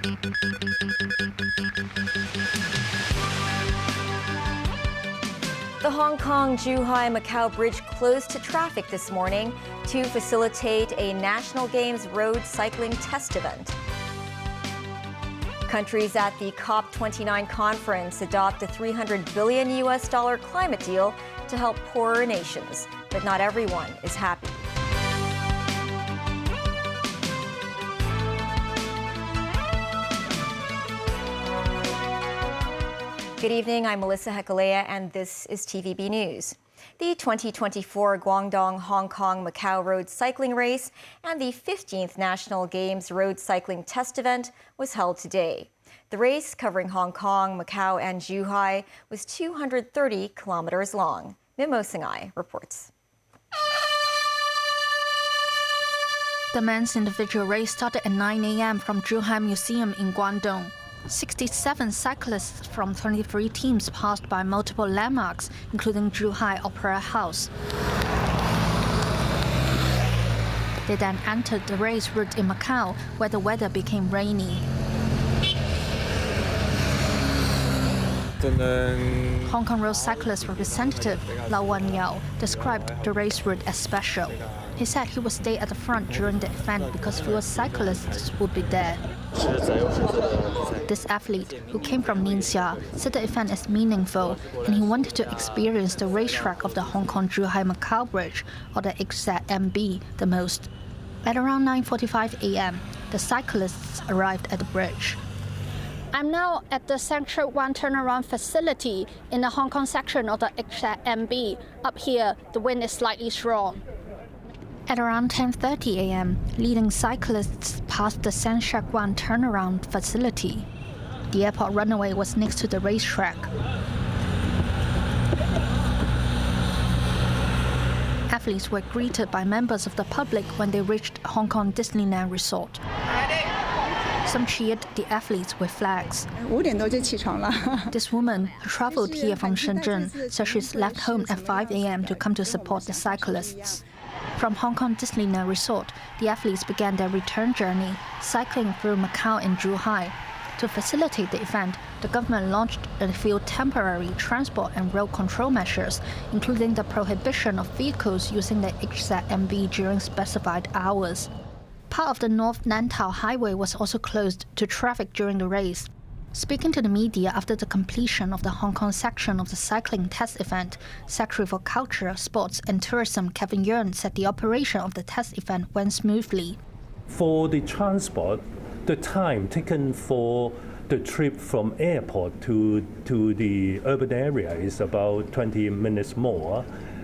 The Hong Kong-Zhuhai-Macau Bridge closed to traffic this morning to facilitate a National Games road cycling test event. Countries at the COP29 conference adopt a $300 billion climate deal to help poorer nations, but not everyone is happy. Good evening, I'm Melissa Hekalea, and this is TVB News. The 2024 Guangdong-Hong Kong-Macau Road Cycling Race and the 15th National Games Road Cycling Test Event was held today. The race, covering Hong Kong, Macau, and Zhuhai, was 230 kilometers long. Mimo Singhai reports. The men's individual race started at 9 a.m. from Zhuhai Museum in Guangdong. 67 cyclists from 23 teams passed by multiple landmarks, including Zhuhai Opera House. They then entered the race route in Macau, where the weather became rainy. Hong Kong road cyclist representative Lau Wan Yao described the race route as special. He said he would stay at the front during the event because fewer cyclists would be there. This athlete, who came from Ningxia, said the event is meaningful and he wanted to experience the racetrack of the Hong Kong-Zhuhai-Macau Bridge, or the HZMB, the most. At around 9:45 a.m., the cyclists arrived at the bridge. I'm now at the Central One turnaround facility in the Hong Kong section of the HZMB. Up here, the wind is slightly strong. At around 10:30 a.m., leading cyclists passed the Sanshak One turnaround facility. The airport runway was next to the racetrack. Athletes were greeted by members of the public when they reached Hong Kong Disneyland Resort. Some cheered the athletes with flags. This woman, who traveled here from Shenzhen, said she's left home at 5 a.m. to come to support the cyclists. From Hong Kong Disneyland Resort, the athletes began their return journey, cycling through Macau and Zhuhai. To facilitate the event, the government launched a few temporary transport and road control measures, including the prohibition of vehicles using the HZMB during specified hours. Part of the North Lantau Highway was also closed to traffic during the race. Speaking to the media after the completion of the Hong Kong section of the cycling test event, Secretary for Culture, Sports and Tourism Kevin Yeung said the operation of the test event went smoothly. For the transport, the time taken for the trip from airport to the urban area is about 20 minutes more,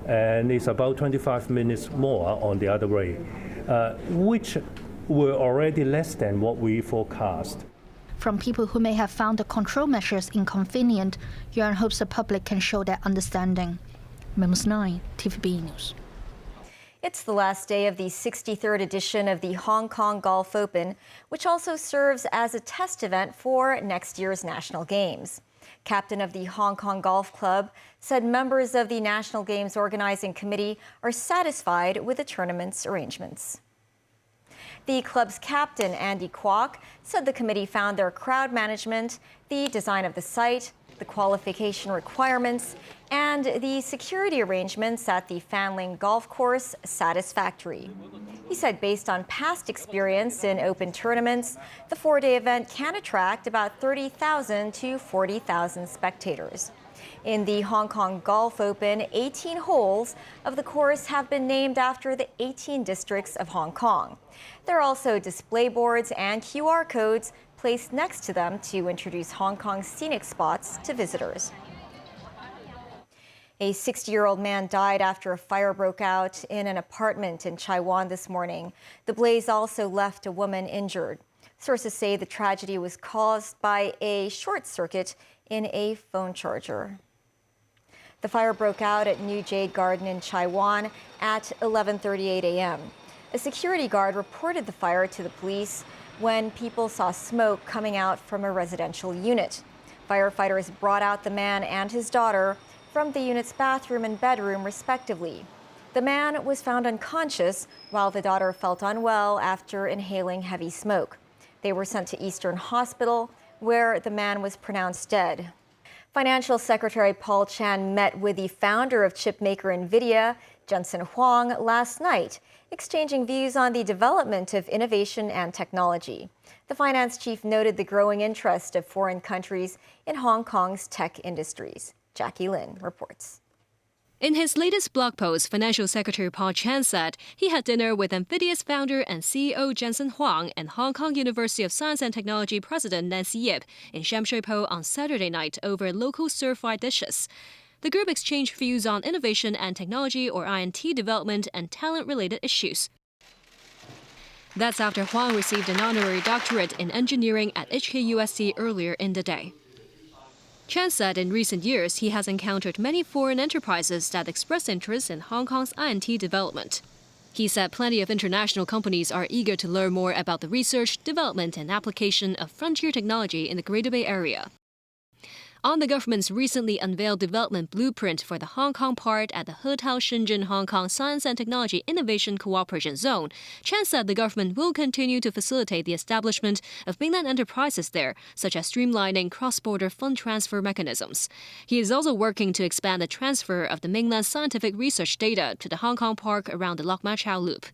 and it's about 25 minutes more on the other way, which were already less than what we forecast. From people who may have found the control measures inconvenient, Yuan hopes the public can show their understanding. Memos 9, TVB News. It's the last day of the 63rd edition of the Hong Kong Golf Open, which also serves as a test event for next year's National Games. Captain of the Hong Kong Golf Club said members of the National Games Organizing Committee are satisfied with the tournament's arrangements. The club's captain, Andy Kwok, said the committee found their crowd management, the design of the site, the qualification requirements, and the security arrangements at the Fanling Golf Course satisfactory. He said based on past experience in open tournaments, the four-day event can attract about 30,000 to 40,000 spectators. In the Hong Kong Golf Open, 18 holes of the course have been named after the 18 districts of Hong Kong. There are also display boards and QR codes placed next to them to introduce Hong Kong's scenic spots to visitors. A 60-year-old man died after a fire broke out in an apartment in Chai Wan this morning. The blaze also left a woman injured. Sources say the tragedy was caused by a short circuit in a phone charger. The fire broke out at New Jade Garden in Chai Wan at 11:38 a.m. A security guard reported the fire to the police when people saw smoke coming out from a residential unit. Firefighters brought out the man and his daughter from the unit's bathroom and bedroom, respectively. The man was found unconscious, while the daughter felt unwell after inhaling heavy smoke. They were sent to Eastern Hospital, where the man was pronounced dead. Financial Secretary Paul Chan met with the founder of chipmaker NVIDIA, Jensen Huang, last night, exchanging views on the development of innovation and technology. The finance chief noted the growing interest of foreign countries in Hong Kong's tech industries. Jackie Lin reports. In his latest blog post, Financial Secretary Paul Chan said he had dinner with NVIDIA's founder and CEO Jensen Huang and Hong Kong University of Science and Technology President Nancy Yip in Sham Shui Po on Saturday night over local stir-fried dishes. The group exchanged views on innovation and technology, or INT, development and talent-related issues. That's after Huang received an honorary doctorate in engineering at HKUST earlier in the day. Chan said in recent years he has encountered many foreign enterprises that express interest in Hong Kong's INT development. He said plenty of international companies are eager to learn more about the research, development, and application of frontier technology in the Greater Bay Area. On the government's recently unveiled development blueprint for the Hong Kong part at the Hotel Shenzhen Hong Kong Science and Technology Innovation Cooperation Zone, Chan said the government will continue to facilitate the establishment of mainland enterprises there, such as streamlining cross-border fund transfer mechanisms. He is also working to expand the transfer of the mainland scientific research data to the Hong Kong park around the Lok Ma Chau Loop.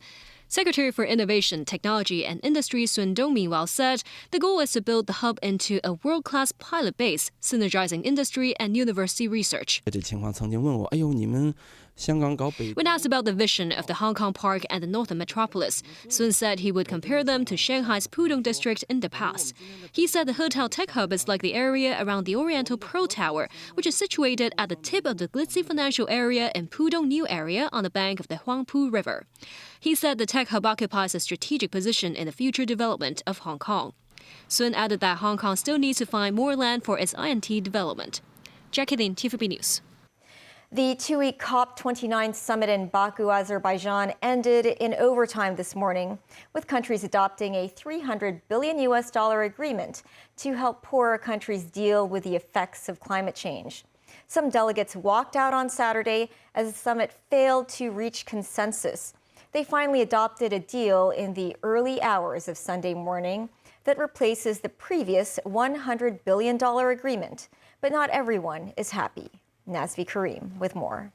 Secretary for Innovation, Technology and Industry Sun Dong meanwhile said the goal is to build the hub into a world-class pilot base, synergizing industry and university research. When asked about the vision of the Hong Kong Park and the Northern Metropolis, Sun said he would compare them to Shanghai's Pudong district in the past. He said the Hotel Tech Hub is like the area around the Oriental Pearl Tower, which is situated at the tip of the glitzy financial area in Pudong New Area on the bank of the Huangpu River. He said the Tech Hub occupies a strategic position in the future development of Hong Kong. Sun added that Hong Kong still needs to find more land for its INT development. Jackie Lin, TVB News. The two-week COP29 summit in Baku, Azerbaijan ended in overtime this morning, with countries adopting a $300 billion agreement to help poorer countries deal with the effects of climate change. Some delegates walked out on Saturday as the summit failed to reach consensus. They finally adopted a deal in the early hours of Sunday morning that replaces the previous $100 billion agreement. But not everyone is happy. Nazvi Karim with more.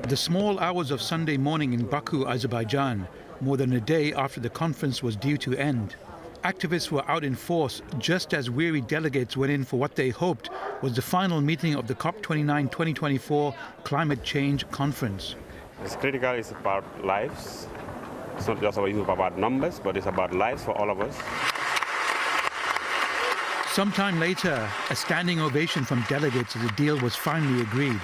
The small hours of Sunday morning in Baku, Azerbaijan, more than a day after the conference was due to end. Activists were out in force just as weary delegates went in for what they hoped was the final meeting of the COP29 2024 Climate Change Conference. It's critical, it's about lives. It's not just about numbers, but it's about lives for all of us. Sometime later, a standing ovation from delegates as the deal was finally agreed.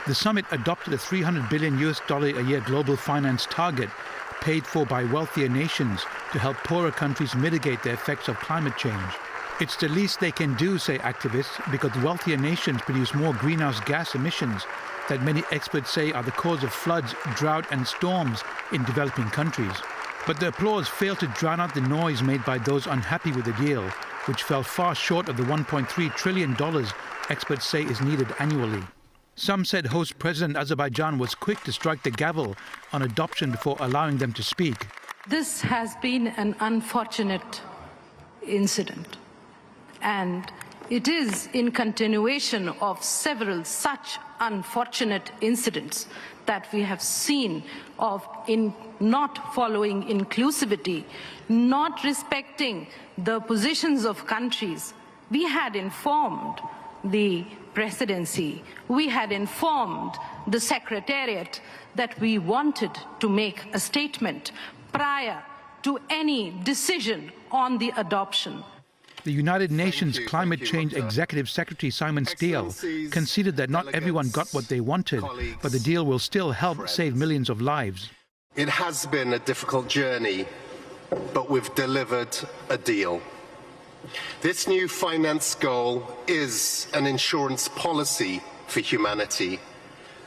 The summit adopted a $300 billion a year global finance target paid for by wealthier nations to help poorer countries mitigate the effects of climate change. It's the least they can do, say activists, because wealthier nations produce more greenhouse gas emissions that many experts say are the cause of floods, drought and storms in developing countries. But the applause failed to drown out the noise made by those unhappy with the deal, which fell far short of the $1.3 trillion experts say is needed annually. Some said host President Azerbaijan was quick to strike the gavel on adoption before allowing them to speak. This has been an unfortunate incident, and it is in continuation of several such unfortunate incidents that we have seen of in not following inclusivity, not respecting the positions of countries. We had informed the presidency, we had informed the secretariat that we wanted to make a statement prior to any decision on the adoption. The United Nations Climate Change Executive Secretary Simon Steele conceded that not everyone got what they wanted, but the deal will still help save millions of lives. It has been a difficult journey, but we've delivered a deal. This new finance goal is an insurance policy for humanity,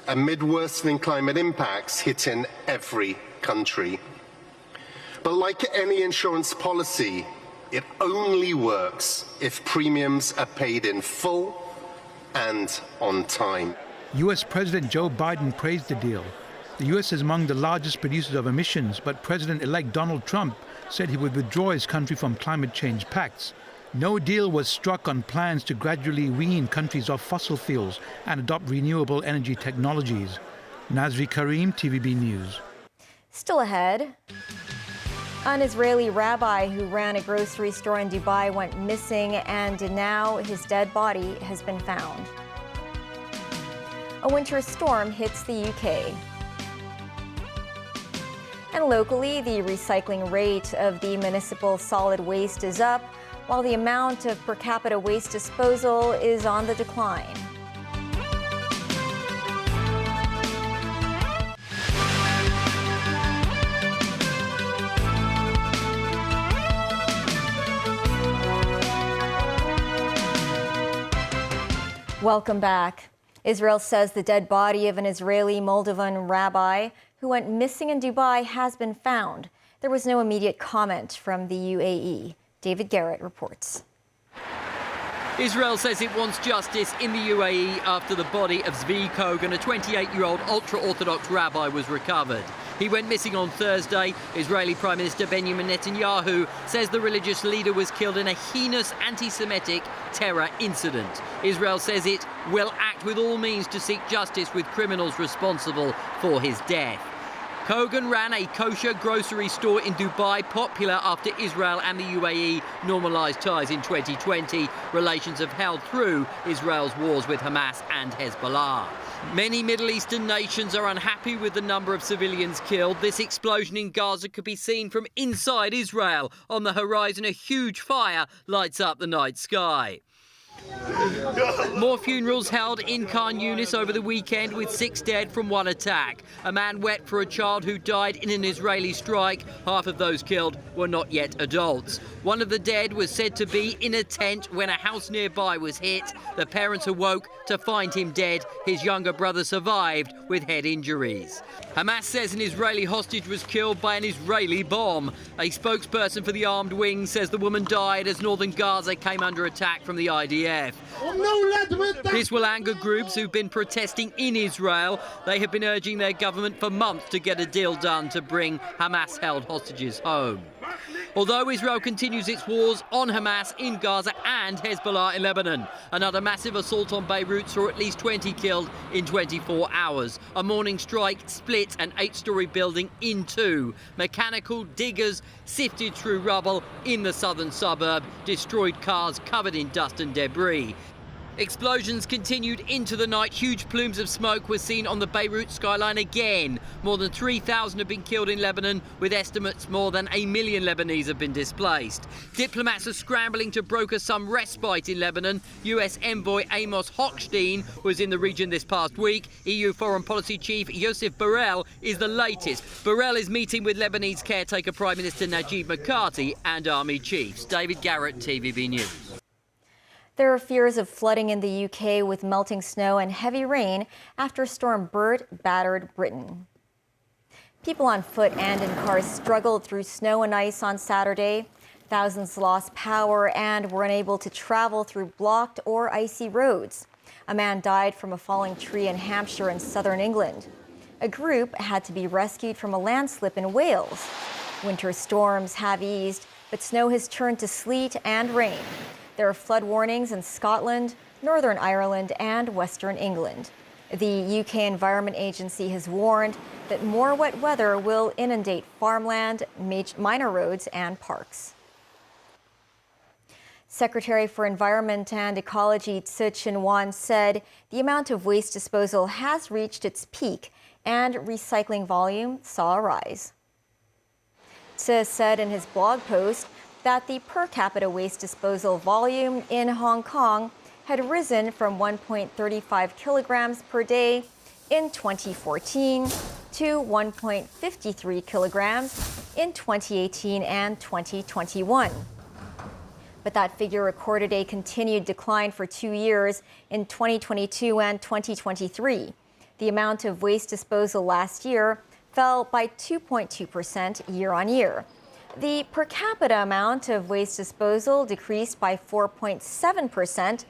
amid worsening climate impacts hitting every country. But like any insurance policy, it only works if premiums are paid in full and on time. US President Joe Biden praised the deal. The US is among the largest producers of emissions, but President-elect Donald Trump said he would withdraw his country from climate change pacts. No deal was struck on plans to gradually wean countries off fossil fuels and adopt renewable energy technologies. Nazri Karim, TVB News. Still ahead, an Israeli rabbi who ran a grocery store in Dubai went missing, and now his dead body has been found. A winter storm hits the UK. And locally, the recycling rate of the municipal solid waste is up, while the amount of per capita waste disposal is on the decline. Welcome back. Israel says the dead body of an Israeli Moldovan rabbi who went missing in Dubai has been found. There was no immediate comment from the UAE. David Garrett reports. Israel says it wants justice in the UAE after the body of Zvi Kogan, a 28-year-old ultra-Orthodox rabbi, was recovered. He went missing on Thursday. Israeli Prime Minister Benjamin Netanyahu says the religious leader was killed in a heinous anti-Semitic terror incident. Israel says it will act with all means to seek justice with criminals responsible for his death. Kogan ran a kosher grocery store in Dubai, popular after Israel and the UAE normalised ties in 2020. Relations have held through Israel's wars with Hamas and Hezbollah. Many Middle Eastern nations are unhappy with the number of civilians killed. This explosion in Gaza could be seen from inside Israel. On the horizon, a huge fire lights up the night sky. More funerals held in Khan Yunis over the weekend, with 6 dead from one attack. A man wept for a child who died in an Israeli strike. Half of those killed were not yet adults. One of the dead was said to be in a tent when a house nearby was hit. The parents awoke to find him dead. His younger brother survived with head injuries. Hamas says an Israeli hostage was killed by an Israeli bomb. A spokesperson for the armed wing says the woman died as northern Gaza came under attack from the IDF. This will anger groups who've been protesting in Israel. They have been urging their government for months to get a deal done to bring Hamas-held hostages home. Although Israel continues its wars on Hamas in Gaza and Hezbollah in Lebanon. Another massive assault on Beirut saw at least 20 killed in 24 hours. A morning strike split an 8-story building in two. Mechanical diggers sifted through rubble in the southern suburb, destroyed cars covered in dust and debris. Explosions continued into the night. Huge plumes of smoke were seen on the Beirut skyline again. More than 3,000 have been killed in Lebanon, with estimates more than 1 million Lebanese have been displaced. Diplomats are scrambling to broker some respite in Lebanon. US envoy Amos Hochstein was in the region this past week. EU Foreign Policy Chief Joseph Borrell is the latest. Borrell is meeting with Lebanese caretaker Prime Minister Najib Mikati and army chiefs. David Garrett, TVB News. There are fears of flooding in the UK with melting snow and heavy rain after Storm Bert battered Britain. People on foot and in cars struggled through snow and ice on Saturday. Thousands lost power and were unable to travel through blocked or icy roads. A man died from a falling tree in Hampshire in southern England. A group had to be rescued from a landslip in Wales. Winter storms have eased, but snow has turned to sleet and rain. There are flood warnings in Scotland, Northern Ireland, and Western England. The UK Environment Agency has warned that more wet weather will inundate farmland, minor roads, and parks. Secretary for Environment and Ecology Tzu Chin-wan said the amount of waste disposal has reached its peak and recycling volume saw a rise. Tzu said in his blog post that the per capita waste disposal volume in Hong Kong had risen from 1.35 kilograms per day in 2014 to 1.53 kilograms in 2018 and 2021. But that figure recorded a continued decline for 2 years in 2022 and 2023. The amount of waste disposal last year fell by 2.2% year on year. The per capita amount of waste disposal decreased by 4.7%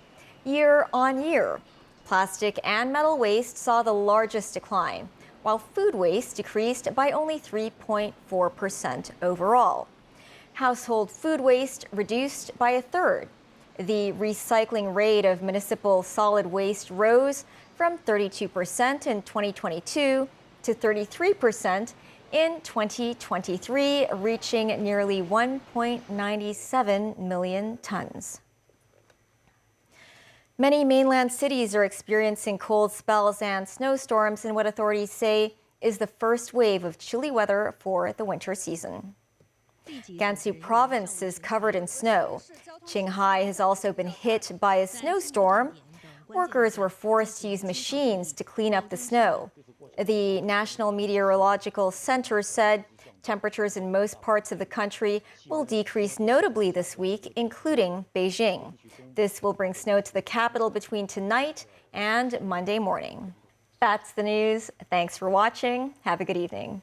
year on year. Plastic and metal waste saw the largest decline, while food waste decreased by only 3.4% overall. Household food waste reduced by a third. The recycling rate of municipal solid waste rose from 32% in 2022 to 33% in 2023, reaching nearly 1.97 million tons. Many mainland cities are experiencing cold spells and snowstorms in what authorities say is the first wave of chilly weather for the winter season. Gansu province is covered in snow. Qinghai has also been hit by a snowstorm. Workers were forced to use machines to clean up the snow. The National Meteorological Center said temperatures in most parts of the country will decrease notably this week, including Beijing. This will bring snow to the capital between tonight and Monday morning. That's the news. Thanks for watching. Have a good evening.